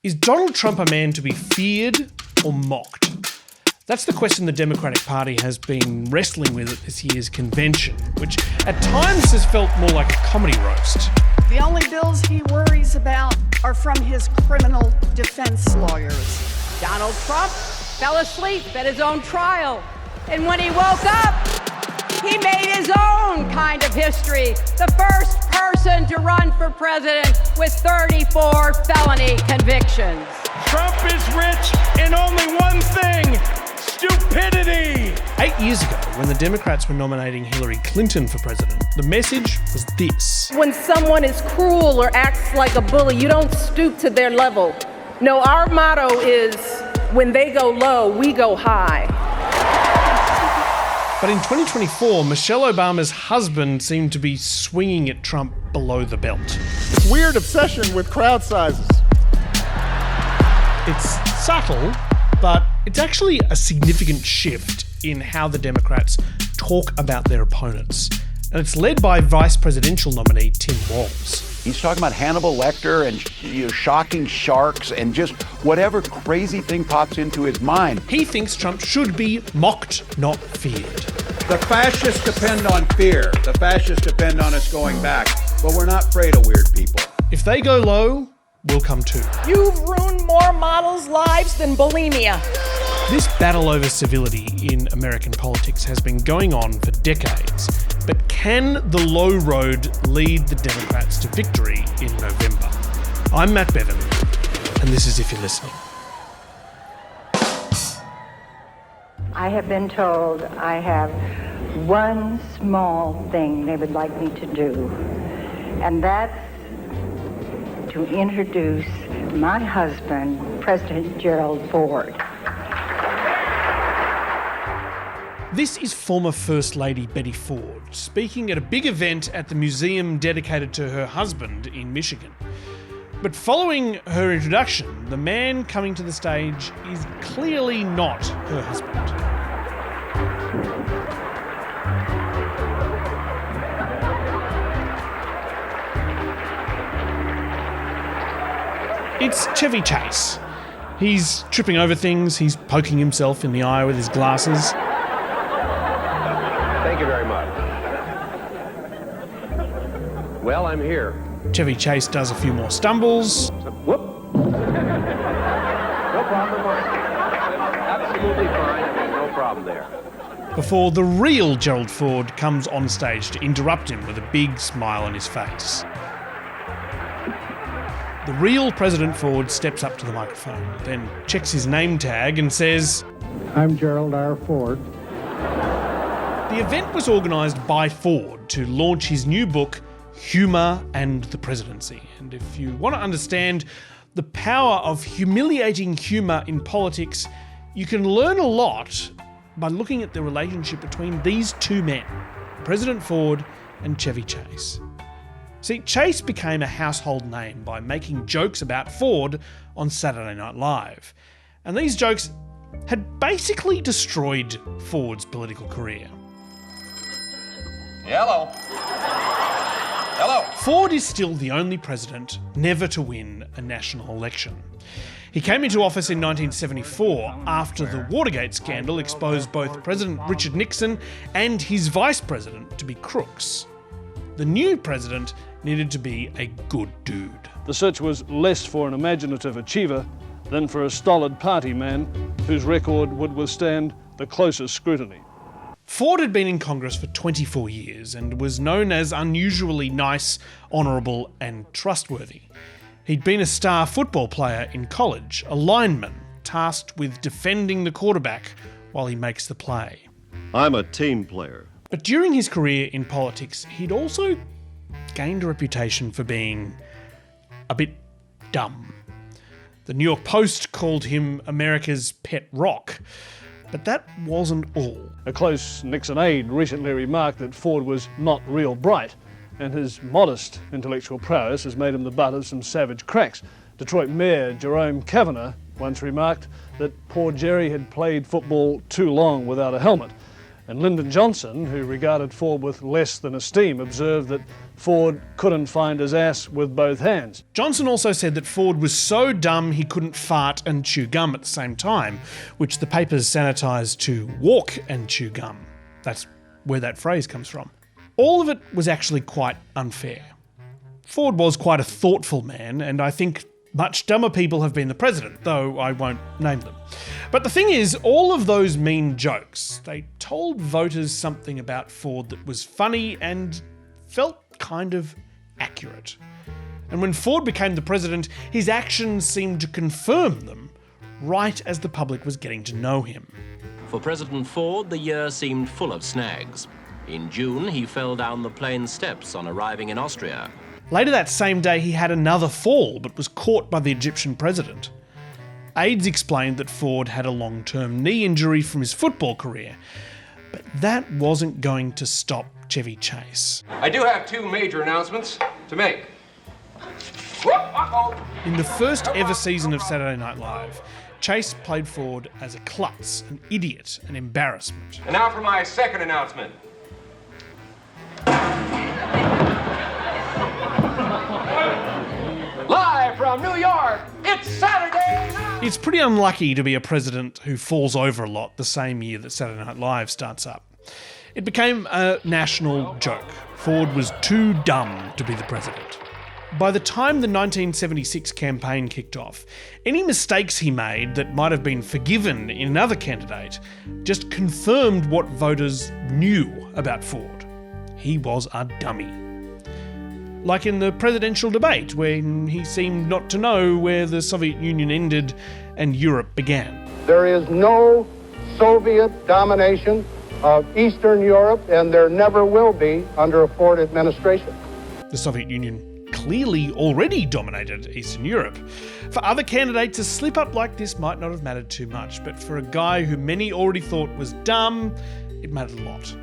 Is Donald Trump a man to be feared or mocked? That's the question the Democratic Party has been wrestling with at this year's convention, which at times has felt more like a comedy roast. The only bills he worries about are from his criminal defense lawyers. Donald Trump fell asleep at his own trial. And when he woke up, he made his own kind of history. The first person to run for president with 34 felony convictions. Trump is rich in only one thing: stupidity. 8 years ago, when the Democrats were nominating Hillary Clinton for president, the message was this. When someone is cruel or acts like a bully, you don't stoop to their level. No, our motto is, when they go low, we go high. But in 2024, Michelle Obama's husband seemed to be swinging at Trump below the belt. Weird obsession with crowd sizes. It's subtle, but it's actually a significant shift in how the Democrats talk about their opponents. And it's led by Vice Presidential nominee Tim Walz. He's talking about Hannibal Lecter and shocking sharks and just whatever crazy thing pops into his mind. He thinks Trump should be mocked, not feared. The fascists depend on fear. The fascists depend on us going back. But we're not afraid of weird people. If they go low, we'll come too. You've ruined more models' lives than bulimia. This battle over civility in American politics has been going on for decades. But can the low road lead the Democrats to victory in November? I'm Matt Bevan, and this is If You're Listening. I have been told I have one small thing they would like me to do, and that's to introduce my husband, President Gerald Ford. This is former First Lady Betty Ford speaking at a big event at the museum dedicated to her husband in Michigan. But following her introduction, the man coming to the stage is clearly not her husband. It's Chevy Chase. He's tripping over things, he's poking himself in the eye with his glasses. Thank you very much. Well, I'm here. Chevy Chase does a few more stumbles. Whoop. No problem. Absolutely fine. No problem there. Before the real Gerald Ford comes on stage to interrupt him with a big smile on his face. The real President Ford steps up to the microphone, then checks his name tag and says, "I'm Gerald R. Ford." The event was organised by Ford to launch his new book, Humour and the Presidency. And if you want to understand the power of humiliating humour in politics, you can learn a lot by looking at the relationship between these two men, President Ford and Chevy Chase. See, Chase became a household name by making jokes about Ford on Saturday Night Live. And these jokes had basically destroyed Ford's political career. Hello. Hello. Ford is still the only president never to win a national election. He came into office in 1974 after the Watergate scandal exposed both President Richard Nixon and his vice president to be crooks. The new president needed to be a good dude. The search was less for an imaginative achiever than for a stolid party man whose record would withstand the closest scrutiny. Ford had been in Congress for 24 years and was known as unusually nice, honourable and trustworthy. He'd been a star football player in college, a lineman tasked with defending the quarterback while he makes the play. I'm a team player. But during his career in politics, he'd also gained a reputation for being a bit dumb. The New York Post called him America's pet rock. But that wasn't all. A close Nixon aide recently remarked that Ford was not real bright, and his modest intellectual prowess has made him the butt of some savage cracks. Detroit Mayor Jerome Kavanagh once remarked that poor Jerry had played football too long without a helmet. And Lyndon Johnson, who regarded Ford with less than esteem, observed that Ford couldn't find his ass with both hands. Johnson also said that Ford was so dumb he couldn't fart and chew gum at the same time, which the papers sanitised to walk and chew gum. That's where that phrase comes from. All of it was actually quite unfair. Ford was quite a thoughtful man, and I think much dumber people have been the president, though I won't name them. But the thing is, all of those mean jokes, they told voters something about Ford that was funny and felt kind of accurate. And when Ford became the president, his actions seemed to confirm them, right as the public was getting to know him. For President Ford, the year seemed full of snags. In June, he fell down the plane steps on arriving in Austria. Later that same day, he had another fall, but was caught by the Egyptian president. Aides explained that Ford had a long-term knee injury from his football career, but that wasn't going to stop Chevy Chase. I do have two major announcements to make. In the first ever season of Saturday Night Live, Chase played Ford as a klutz, an idiot, an embarrassment. And now for my second announcement. Live from New York, it's Saturday night! It's pretty unlucky to be a president who falls over a lot the same year that Saturday Night Live starts up. It became a national joke. Ford was too dumb to be the president. By the time the 1976 campaign kicked off, any mistakes he made that might have been forgiven in another candidate just confirmed what voters knew about Ford. He was a dummy. Like in the presidential debate, when he seemed not to know where the Soviet Union ended and Europe began. There is no Soviet domination of Eastern Europe, and there never will be under a Ford administration. The Soviet Union clearly already dominated Eastern Europe. For other candidates, a slip-up like this might not have mattered too much, but for a guy who many already thought was dumb, it mattered a lot.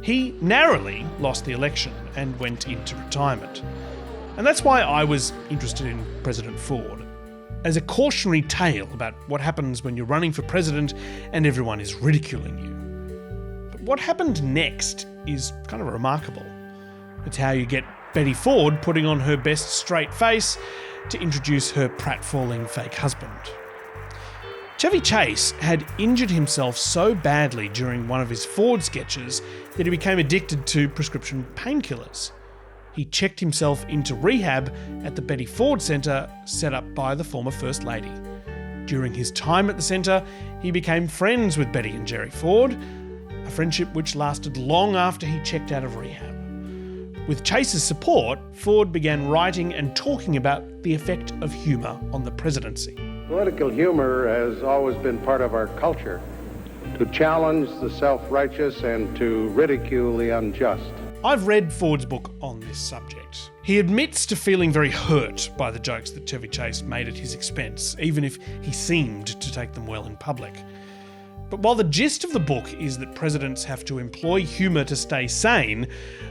He narrowly lost the election and went into retirement. And that's why I was interested in President Ford, as a cautionary tale about what happens when you're running for president and everyone is ridiculing you. But what happened next is kind of remarkable. It's how you get Betty Ford putting on her best straight face to introduce her pratfalling fake husband. Chevy Chase had injured himself so badly during one of his Ford sketches that he became addicted to prescription painkillers. He checked himself into rehab at the Betty Ford Centre set up by the former First Lady. During his time at the centre, he became friends with Betty and Jerry Ford, a friendship which lasted long after he checked out of rehab. With Chase's support, Ford began writing and talking about the effect of humour on the presidency. Political humor has always been part of our culture, to challenge the self-righteous and to ridicule the unjust. I've read Ford's book on this subject. He admits to feeling very hurt by the jokes that Chevy Chase made at his expense, even if he seemed to take them well in public. But while the gist of the book is that presidents have to employ humour to stay sane,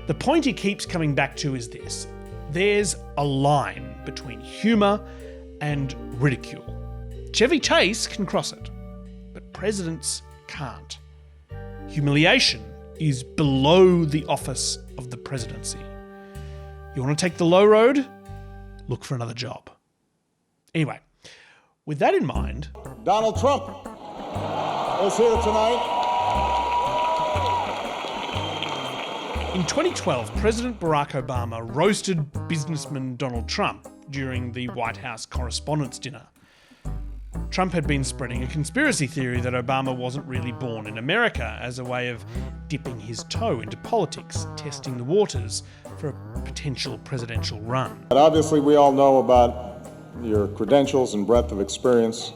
the point he keeps coming back to is this: there's a line between humour and ridicule. Chevy Chase can cross it, but presidents can't. Humiliation is below the office of the presidency. You want to take the low road? Look for another job. Anyway, with that in mind... Donald Trump is here tonight. In 2012, President Barack Obama roasted businessman Donald Trump during the White House Correspondents' Dinner. Trump had been spreading a conspiracy theory that Obama wasn't really born in America as a way of dipping his toe into politics, testing the waters for a potential presidential run. But obviously, we all know about your credentials and breadth of experience.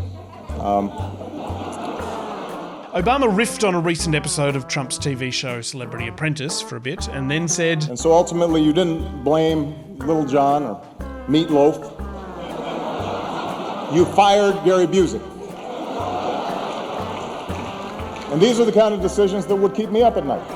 Obama riffed on a recent episode of Trump's TV show Celebrity Apprentice for a bit and then said... And so ultimately, you didn't blame Little John or Meatloaf. You fired Gary Busey. And these are the kind of decisions that would keep me up at night.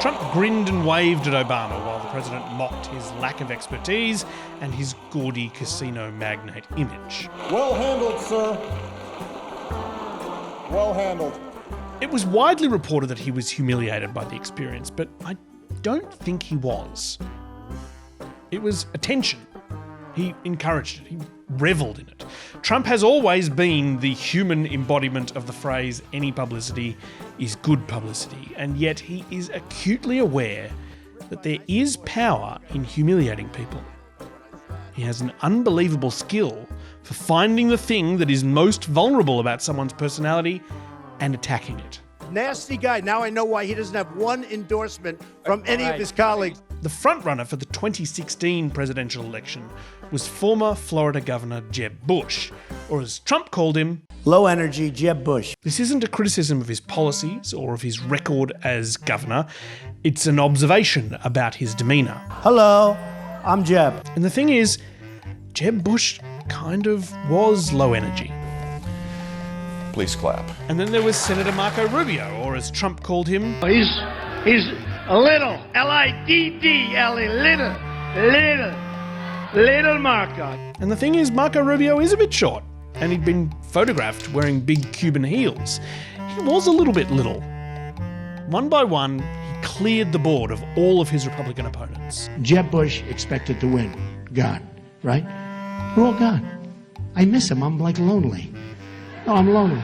Trump grinned and waved at Obama while the president mocked his lack of expertise and his gaudy casino magnate image. Well handled, sir. Well handled. It was widely reported that he was humiliated by the experience, but I don't think he was. It was attention. He encouraged it. He reveled in it. Trump has always been the human embodiment of the phrase, any publicity is good publicity, and yet he is acutely aware that there is power in humiliating people. He has an unbelievable skill for finding the thing that is most vulnerable about someone's personality and attacking it. Nasty guy. Now I know why he doesn't have one endorsement from any of his colleagues. The frontrunner for the 2016 presidential election was former Florida Governor Jeb Bush, or as Trump called him, Low energy Jeb Bush. This isn't a criticism of his policies or of his record as governor. It's an observation about his demeanour. Hello, I'm Jeb. And the thing is, Jeb Bush kind of was low energy. Please clap. And then there was Senator Marco Rubio, or as Trump called him, He's a little, L-I-D-D-L-E, little Marco. And the thing is, Marco Rubio is a bit short, and he'd been photographed wearing big Cuban heels. He was a little bit little. One by one, he cleared the board of all of his Republican opponents. Jeb Bush expected to win. Gone, right? We're all gone. I miss him. I'm like lonely. No, I'm lonely.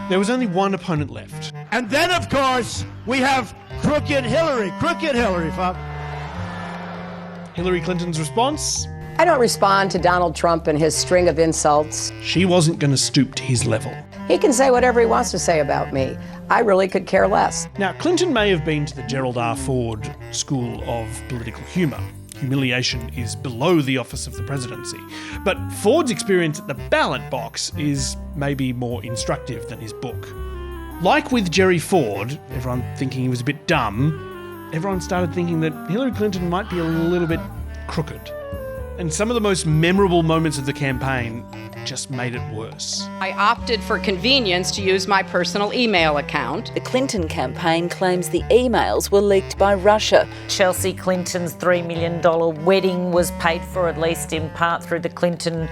There was only one opponent left. And then, of course, we have Crooked Hillary. Crooked Hillary, Bob. Hillary Clinton's response? I don't respond to Donald Trump and his string of insults. She wasn't going to stoop to his level. He can say whatever he wants to say about me. I really could care less. Now, Clinton may have been to the Gerald Ford School of Political Humour. Humiliation is below the office of the presidency. But Ford's experience at the ballot box is maybe more instructive than his book. Like with Gerry Ford, everyone thinking he was a bit dumb, everyone started thinking that Hillary Clinton might be a little bit crooked. And some of the most memorable moments of the campaign just made it worse. I opted for convenience to use my personal email account. The Clinton campaign claims the emails were leaked by Russia. Chelsea Clinton's $3 million wedding was paid for, at least in part, through the Clinton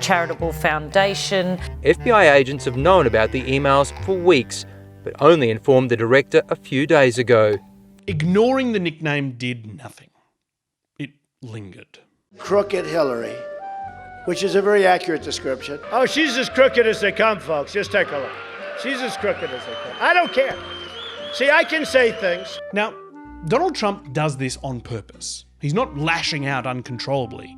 Charitable Foundation. FBI agents have known about the emails for weeks, but only informed the director a few days ago. Ignoring the nickname did nothing. It lingered. Crooked Hillary, which is a very accurate description. Oh, she's as crooked as they come, folks. Just take a look. She's as crooked as they come. I don't care. See, I can say things. Now, Donald Trump does this on purpose. He's not lashing out uncontrollably.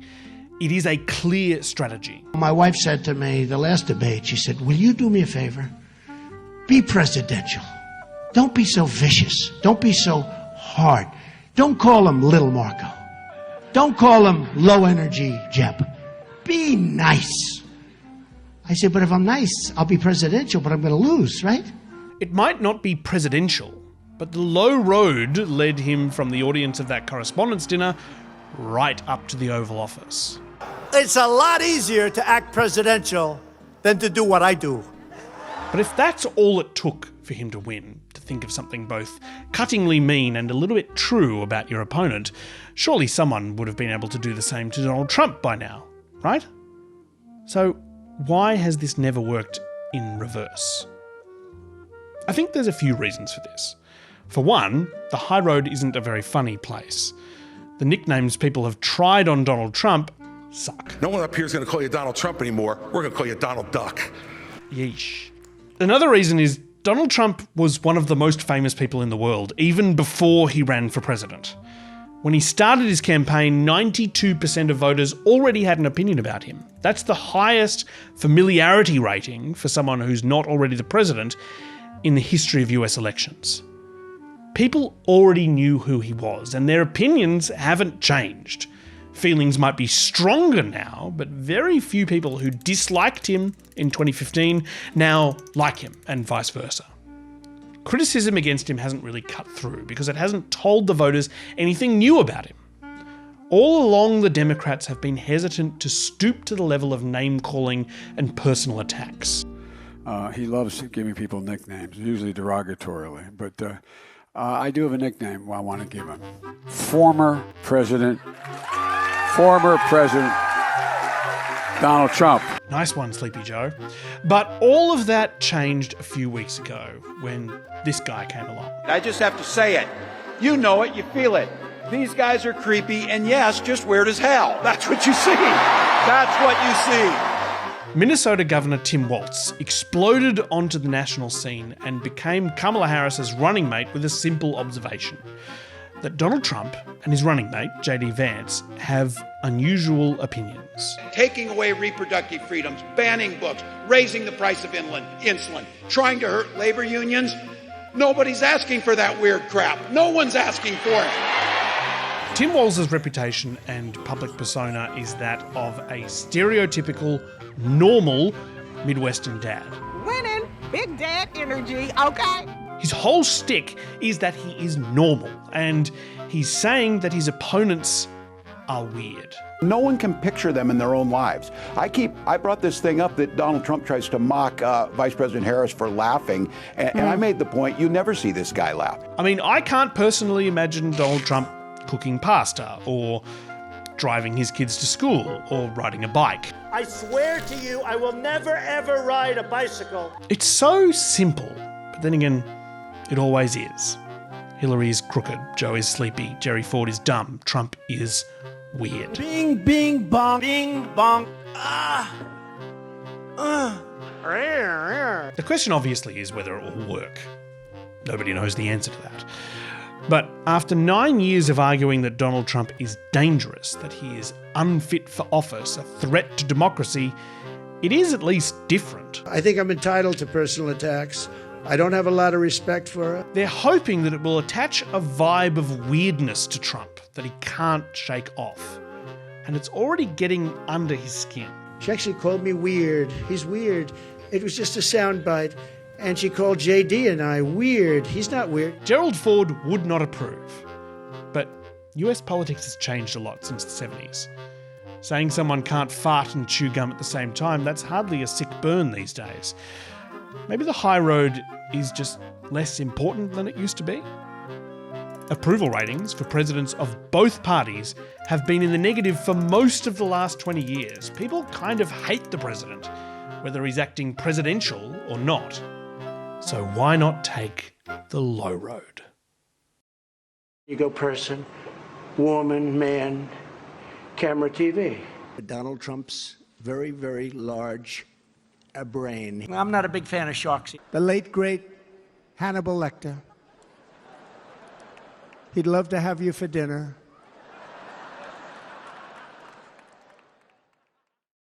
It is a clear strategy. My wife said to me the last debate, she said, will you do me a favor? Be presidential. Don't be so vicious. Don't be so hard. Don't call him Little Marco. Don't call him low energy Jeb. Be nice. I said, but if I'm nice, I'll be presidential, but I'm going to lose, right? It might not be presidential, but the low road led him from the audience of that correspondence dinner right up to the Oval Office. It's a lot easier to act presidential than to do what I do. But if that's all it took for him to win, to think of something both cuttingly mean and a little bit true about your opponent, surely someone would have been able to do the same to Donald Trump by now, right? So why has this never worked in reverse? I think there's a few reasons for this. For one, the high road isn't a very funny place. The nicknames people have tried on Donald Trump suck. No one up here is going to call you Donald Trump anymore. We're going to call you Donald Duck. Yeesh. Another reason is Donald Trump was one of the most famous people in the world, even before he ran for president. When he started his campaign, 92% of voters already had an opinion about him. That's the highest familiarity rating for someone who's not already the president in the history of US elections. People already knew who he was, and their opinions haven't changed. Feelings might be stronger now, but very few people who disliked him in 2015 now like him, and vice versa. Criticism against him hasn't really cut through because it hasn't told the voters anything new about him. All along, the Democrats have been hesitant to stoop to the level of name-calling and personal attacks. He loves giving people nicknames, usually derogatorily, but I do have a nickname I want to give him. Former President Donald Trump. Nice one, Sleepy Joe. But all of that changed a few weeks ago when this guy came along. I just have to say it. You know it, you feel it. These guys are creepy and yes, just weird as hell. That's what you see. That's what you see. Minnesota Governor Tim Walz exploded onto the national scene and became Kamala Harris's running mate with a simple observation: that Donald Trump and his running mate, J.D. Vance, have unusual opinions. Taking away reproductive freedoms, banning books, raising the price of insulin, trying to hurt labor unions. Nobody's asking for that weird crap. No one's asking for it. Tim Walz's reputation and public persona is that of a stereotypical, normal Midwestern dad. Winning, big dad energy, okay? His whole shtick is that he is normal, and he's saying that his opponents are weird. No one can picture them in their own lives. I brought this thing up that Donald Trump tries to mock Vice President Harris for laughing, and I made the point, you never see this guy laugh. I mean, I can't personally imagine Donald Trump cooking pasta, or driving his kids to school, or riding a bike. I swear to you, I will never ever ride a bicycle. It's so simple, but then again, it always is. Hillary is crooked, Joe is sleepy, Jerry Ford is dumb, Trump is weird. Bing, bing, bong, bing, bong. The question obviously is whether it will work. Nobody knows the answer to that. But after 9 years of arguing that Donald Trump is dangerous, that he is unfit for office, a threat to democracy, it is at least different. I think I'm entitled to personal attacks. I don't have a lot of respect for it. They're hoping that it will attach a vibe of weirdness to Trump that he can't shake off. And it's already getting under his skin. She actually called me weird. He's weird. It was just a soundbite. And she called JD and I weird. He's not weird. Gerald Ford would not approve. But US politics has changed a lot since the 70s. Saying someone can't fart and chew gum at the same time, that's hardly a sick burn these days. Maybe the high road is just less important than it used to be? Approval ratings for presidents of both parties have been in the negative for most of the last 20 years. People kind of hate the president, whether he's acting presidential or not. So why not take the low road? You go person, woman, man, camera, TV. Donald Trump's very, very large brain. I'm not a big fan of sharks. The late, great Hannibal Lecter. He'd love to have you for dinner.